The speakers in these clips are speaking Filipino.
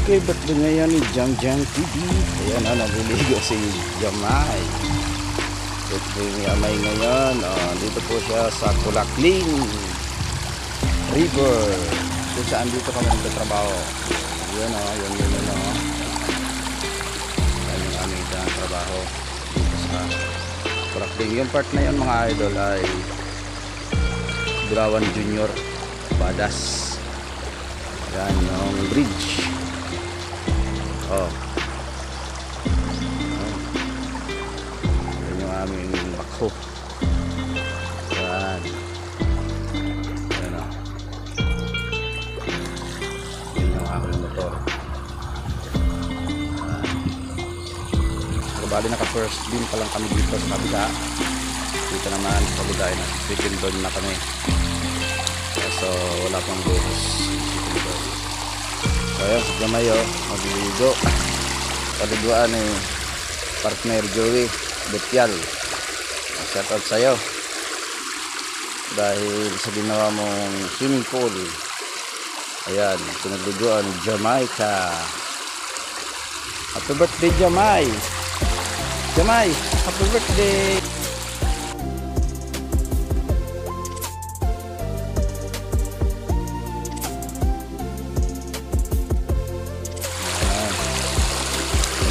Okay, birthday ngayon ni Jam Jam TV. Ayan na, naliligo si Jamay. Birthday ni Amay ngayon. Dito po siya sa Kulakling River. Kung saan dito kami nagtatrabaho. Ayan o, yun. Ayan yung aming trabaho. Dito sa Kulakling. Yung part na yun mga idol ay Bulawan Junior Badas. Ayan yung bridge. Yan yung aming bakho. Yan o. Yan yung aming motor. Bali naka first beam pa lang kami dito sa kabila. Dito naman sa kabila ay nasa second doon na kami. So wala pang buhos. So ayan, si Jamay magliligo. Paliguan ni partner Joey Betial. Shout out sa'yo dahil sa ginawa mong swimming pool. Ayan, pinagliguan ni Jamaica. Happy birthday Jamay. Jamay, happy birthday.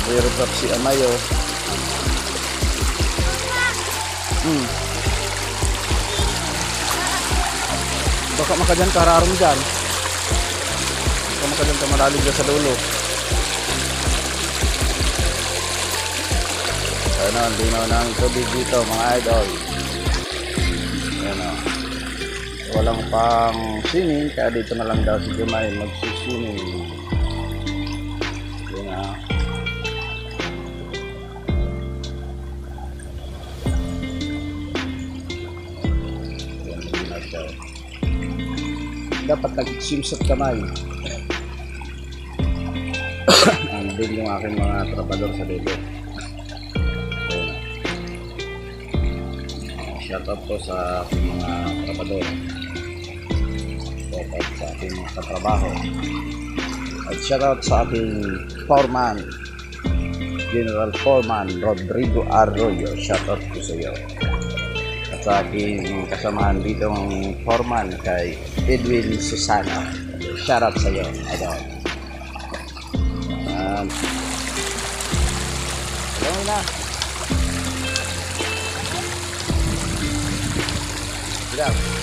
Nag-aerotrap si Amayo. Baka makadyan ka raro mo dyan. Baka makadyan ka malalig dyan sa dulo. Ano, linaw ng tubig dito mga idol. Ano, walang pang swimming kaya dito na lang daw si Jumay mag-swimming. Yun na. Dapat nag-swimsuit kamay. Andun yung aking mga trabador sa dito. Shout out po sa aking mga trabador. Shout out sa aking mga katrabaho. At shout out sa aking foreman, General Foreman Rodrigo Arroyo. Shout out po sa iyo. At sa aking kasamahan dito ng foreman kay Edwin Susana. Shout out sa iyo. Idol. Hello na. Siap.